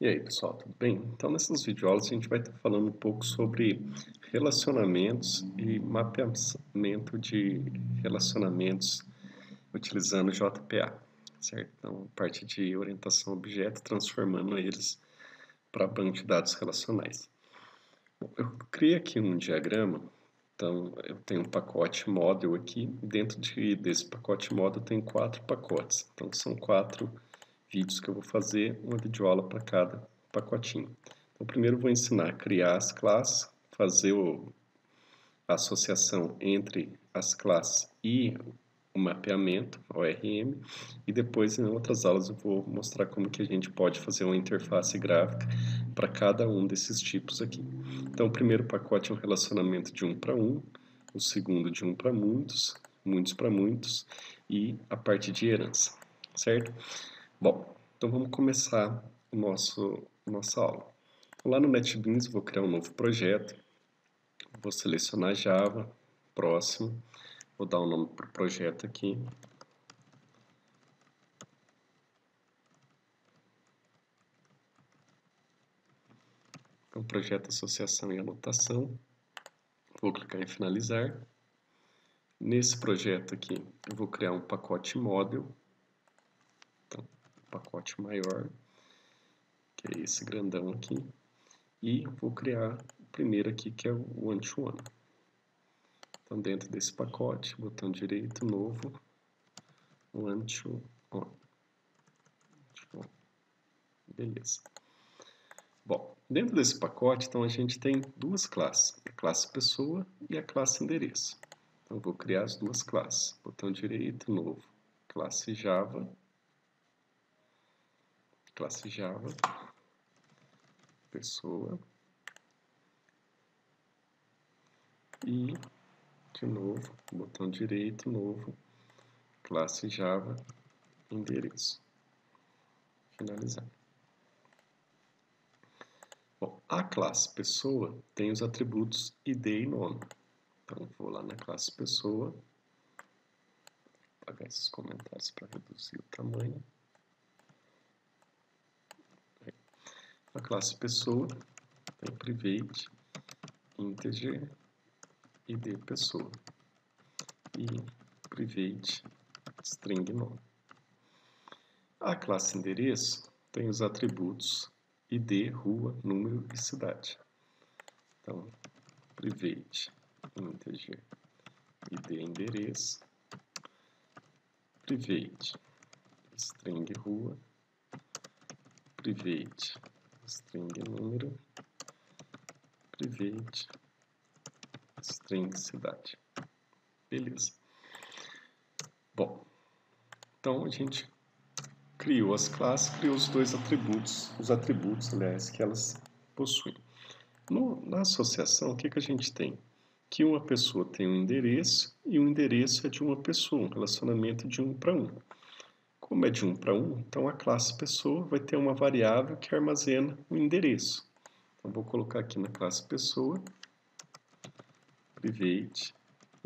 E aí, pessoal, tudo bem? Então, nessas videoaulas a gente vai estar falando um pouco sobre relacionamentos e mapeamento de relacionamentos utilizando JPA, certo? Então, parte de orientação a objeto, transformando eles para banco de dados relacionais. Bom, eu criei aqui um diagrama, então eu tenho um pacote model aqui, e dentro desse pacote model tem 4 pacotes, então são 4 vídeos que eu vou fazer, uma videoaula para cada pacotinho. Então, primeiro eu vou ensinar a criar as classes, fazer a associação entre as classes e o mapeamento, ORM, e depois em outras aulas eu vou mostrar como que a gente pode fazer uma interface gráfica para cada um desses tipos aqui. Então, o primeiro pacote é um relacionamento de 1 para 1, o segundo de 1 para muitos, muitos para muitos, e a parte de herança, certo? Bom, então vamos começar nossa aula. Lá no NetBeans vou criar um novo projeto, vou selecionar Java, próximo, vou dar um nome para o projeto aqui. Então, projeto, associação e anotação. Vou clicar em finalizar. Nesse projeto aqui, eu vou criar um pacote model. Então, um pacote maior, que é esse grandão aqui. E vou criar o primeiro aqui, que é o one-to-one. Então, dentro desse pacote, botão direito, novo, one-to-one. Beleza. Bom, dentro desse pacote, então, a gente tem duas classes, a classe pessoa e a classe endereço. Então, eu vou criar as duas classes. Botão direito, novo, classe Java, pessoa, e, de novo, botão direito, novo, classe Java, endereço. Finalizar. Bom, a classe pessoa tem os atributos ID e nome. Então, vou lá na classe pessoa, vou apagar esses comentários para reduzir o tamanho. A classe pessoa tem private, integer, id pessoa e private, string nome. A classe endereço tem os atributos id, rua, número e cidade. Então, private, integer, id endereço, private, string rua, private, string número, private, string cidade. Beleza. Bom, então a gente criou as classes, criou os dois atributos, aliás, que elas possuem. Na associação, o que a gente tem? Que uma pessoa tem um endereço e o endereço é de uma pessoa, um relacionamento de 1 para 1. Como é de 1 para 1, então a classe pessoa vai ter uma variável que armazena o endereço. Então, vou colocar aqui na classe pessoa, private,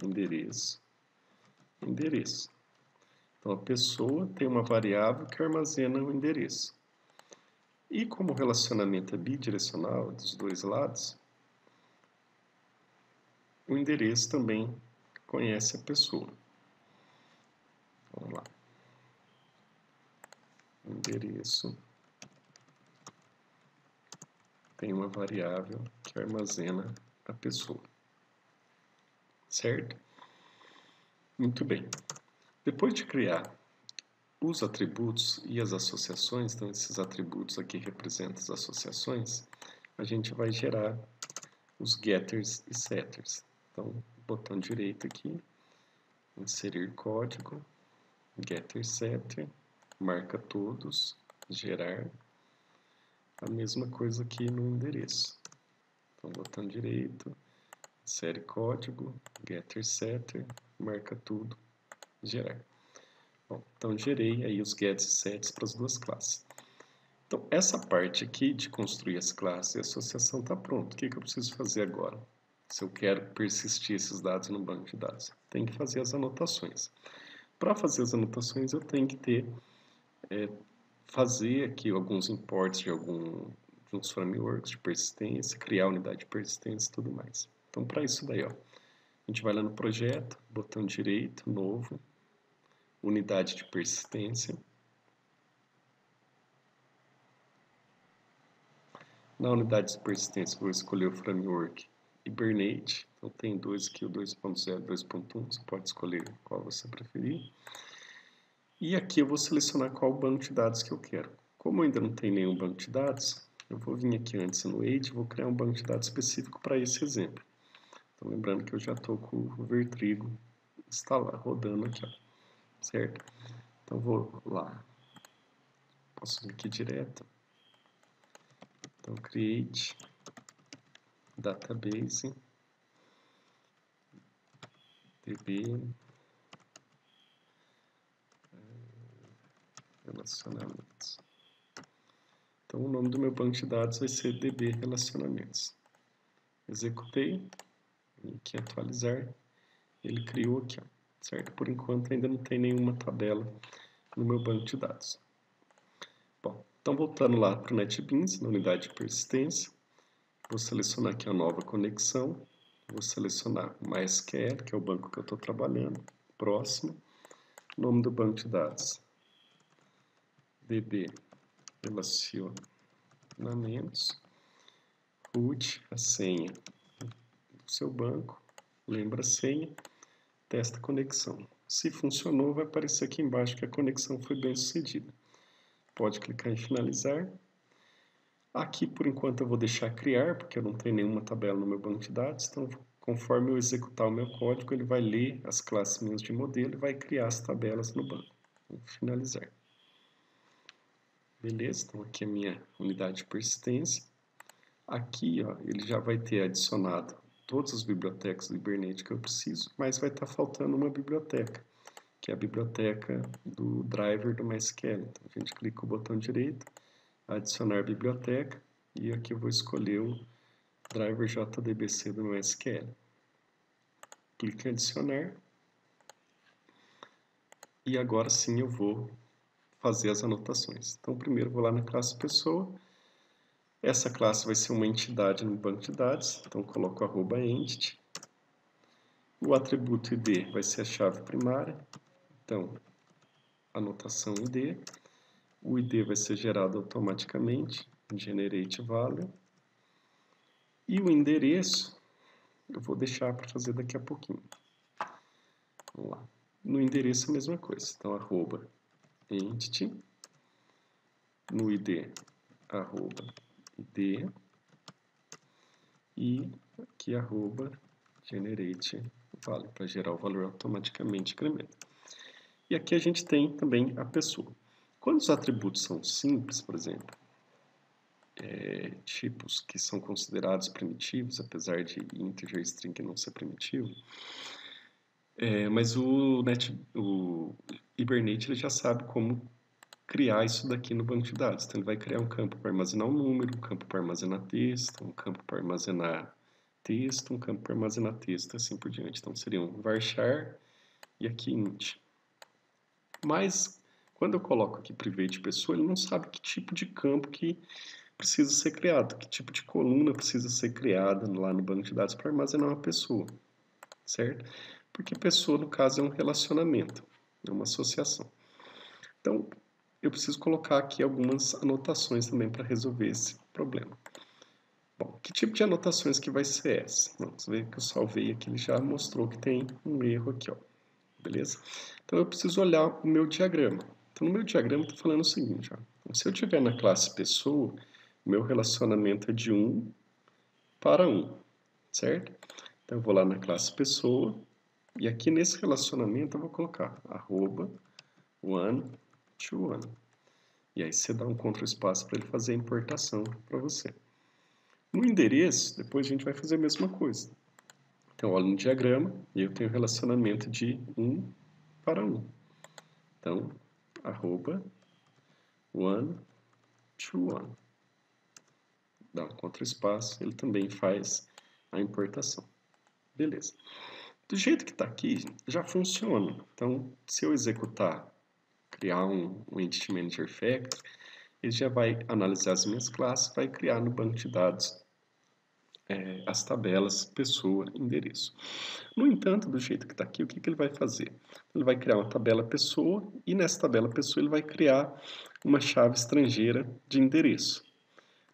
endereço, endereço. Então, a pessoa tem uma variável que armazena o endereço. E como o relacionamento é bidirecional, dos dois lados, o endereço também conhece a pessoa. Vamos lá. O endereço tem uma variável que armazena a pessoa. Certo? Muito bem. Depois de criar os atributos e as associações, então esses atributos aqui representam as associações, a gente vai gerar os getters e setters. Então, botão direito aqui, inserir código, getter, setter, marca todos, gerar, a mesma coisa aqui no endereço. Então, botão direito, insere código, getter, setter, marca tudo, gerar. Bom, então gerei aí os gets e sets para as duas classes. Então, essa parte aqui de construir as classes e associação está pronta. O que eu preciso fazer agora? Se eu quero persistir esses dados no banco de dados, tenho que fazer as anotações. Para fazer as anotações, eu tenho que ter fazer aqui alguns imports de uns frameworks de persistência, criar unidade de persistência e tudo mais. Então, para isso daí, ó, a gente vai lá no projeto, botão direito, novo, unidade de persistência. Na unidade de persistência, vou escolher o framework Hibernate. Então, tem dois aqui, o 2.0 e 2.1. Você pode escolher qual você preferir. E aqui eu vou selecionar qual banco de dados que eu quero. Como eu ainda não tenho nenhum banco de dados, eu vou vir aqui antes no Age e vou criar um banco de dados específico para esse exemplo. Então, lembrando que eu já estou com o Vertrigo instalado, rodando aqui, ó, certo? Então, vou lá. Posso vir aqui direto. Então, create database db relacionamentos. Então, o nome do meu banco de dados vai ser db relacionamentos. Executei, vim aqui atualizar, ele criou aqui, ó, certo? Por enquanto ainda não tem nenhuma tabela no meu banco de dados. Bom, então voltando lá para o NetBeans, na unidade de persistência, vou selecionar aqui a nova conexão, vou selecionar o MySQL, que é o banco que eu estou trabalhando, próximo, nome do banco de dados, db relacionamentos, root, a senha do seu banco, lembra a senha, testa a conexão. Se funcionou, vai aparecer aqui embaixo que a conexão foi bem sucedida. Pode clicar em finalizar. Aqui, por enquanto, eu vou deixar criar, porque eu não tenho nenhuma tabela no meu banco de dados. Então, conforme eu executar o meu código, ele vai ler as classes minhas de modelo e vai criar as tabelas no banco. Vou finalizar. Beleza, então aqui é a minha unidade de persistência. Aqui, ó, ele já vai ter adicionado todas as bibliotecas do Hibernate que eu preciso, mas vai estar faltando uma biblioteca, que é a biblioteca do driver do MySQL. Então, a gente clica o botão direito, adicionar biblioteca, e aqui eu vou escolher o driver JDBC do MySQL. Clique em adicionar, e agora sim eu vou fazer as anotações. Então, primeiro vou lá na classe pessoa. Essa classe vai ser uma entidade no banco de dados, então coloco @entity. O atributo ID vai ser a chave primária, então anotação ID. O ID vai ser gerado automaticamente, generate value. E o endereço eu vou deixar para fazer daqui a pouquinho. Vamos lá. No endereço a mesma coisa, então @entity, no ID @id e aqui @generate value, para gerar o valor automaticamente incrementa. E aqui a gente tem também a pessoa. Quando os atributos são simples, por exemplo, tipos que são considerados primitivos, apesar de integer string não ser primitivo, mas o Hibernate ele já sabe como criar isso daqui no banco de dados. Então ele vai criar um campo para armazenar um número, um campo para armazenar texto, um campo para armazenar texto, um campo para armazenar texto, assim por diante. Então seriam varchar e aqui int. Mas quando eu coloco aqui private pessoa, ele não sabe que tipo de campo que precisa ser criado, que tipo de coluna precisa ser criada lá no banco de dados para armazenar uma pessoa, certo? Porque pessoa, no caso, é um relacionamento, é uma associação. Então, eu preciso colocar aqui algumas anotações também para resolver esse problema. Bom, que tipo de anotações que vai ser essa? Vamos ver que eu salvei aqui, ele já mostrou que tem um erro aqui, ó. Beleza? Então, eu preciso olhar o meu diagrama. Então, no meu diagrama, está falando o seguinte, ó. Então, se eu tiver na classe pessoa, o meu relacionamento é de 1 para 1, certo? Então, eu vou lá na classe pessoa, e aqui nesse relacionamento eu vou colocar @one to one. E aí você dá um Ctrl espaço para ele fazer a importação para você. No endereço, depois a gente vai fazer a mesma coisa. Então, olha no diagrama, e eu tenho relacionamento de 1 para 1. Então, @one to one. Dá um Ctrl espaço, ele também faz a importação. Beleza. Do jeito que está aqui, já funciona. Então, se eu executar, criar um Entity Manager Factory, ele já vai analisar as minhas classes, vai criar no banco de dados as tabelas pessoa, endereço. No entanto, do jeito que está aqui, o que ele vai fazer? Ele vai criar uma tabela pessoa e nessa tabela pessoa ele vai criar uma chave estrangeira de endereço.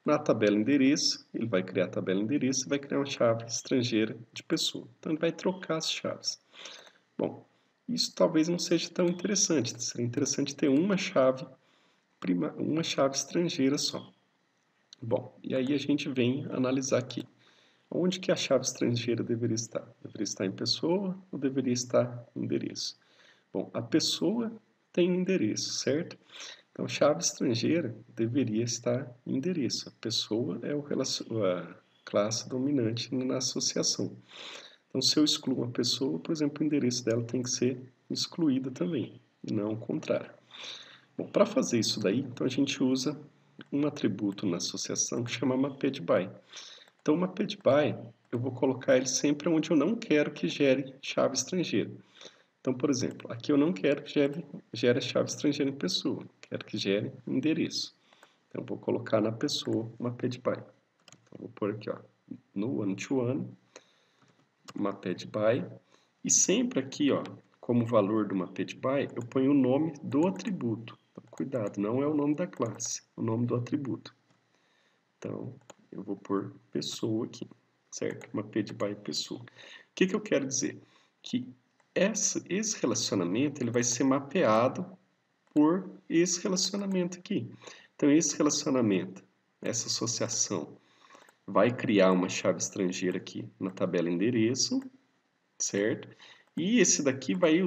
Na tabela endereço, ele vai criar a tabela endereço e vai criar uma chave estrangeira de pessoa. Então, ele vai trocar as chaves. Bom, isso talvez não seja tão interessante. Seria interessante ter uma chave estrangeira só. Bom, e aí a gente vem analisar aqui. Onde que a chave estrangeira deveria estar? Deveria estar em pessoa ou deveria estar em endereço? Bom, a pessoa tem endereço, certo? Então, chave estrangeira deveria estar em endereço. A pessoa é a classe dominante na associação. Então, se eu excluo uma pessoa, por exemplo, o endereço dela tem que ser excluído também, não o contrário. Bom, para fazer isso daí, então a gente usa um atributo na associação que chama MapedBy. Então, o MapedBy, eu vou colocar ele sempre onde eu não quero que gere chave estrangeira. Então, por exemplo, aqui eu não quero que gere a chave estrangeira em pessoa, quero que gere endereço. Então, eu vou colocar na pessoa MapedBy. Então, vou pôr aqui, ó, no one-to-one, MapedBy, e sempre aqui, ó, como valor do MapedBy, eu ponho o nome do atributo. Então, cuidado, não é o nome da classe, é o nome do atributo. Então, eu vou pôr pessoa aqui, certo? MapedBy pessoa. O que eu quero dizer? Que esse relacionamento ele vai ser mapeado por esse relacionamento aqui. Então, esse relacionamento, essa associação, vai criar uma chave estrangeira aqui na tabela endereço, certo? E esse daqui vai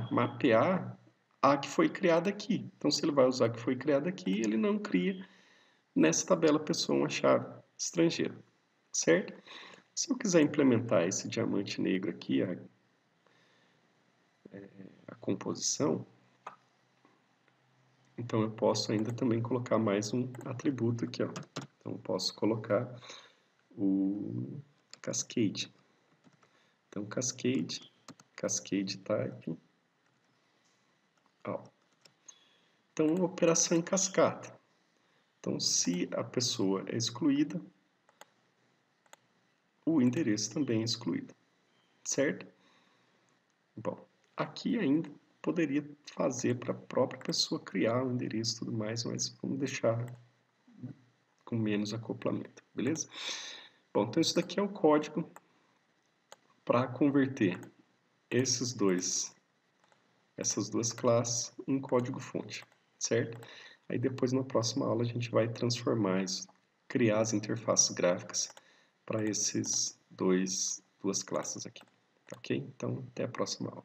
mapear a que foi criada aqui. Então, se ele vai usar a que foi criada aqui, ele não cria nessa tabela pessoa uma chave estrangeira, certo? Se eu quiser implementar esse diamante negro aqui, a composição, então eu posso ainda também colocar mais um atributo aqui, ó. Então eu posso colocar o cascade. Então cascade type, ó. Então operação em cascata. Então se a pessoa é excluída, o endereço também é excluído, certo? Bom, aqui ainda poderia fazer para a própria pessoa criar o endereço e tudo mais, mas vamos deixar com menos acoplamento, beleza? Bom, então isso daqui é o código para converter essas duas classes em código-fonte, certo? Aí depois na próxima aula a gente vai transformar isso, criar as interfaces gráficas para duas classes aqui, ok? Então até a próxima aula.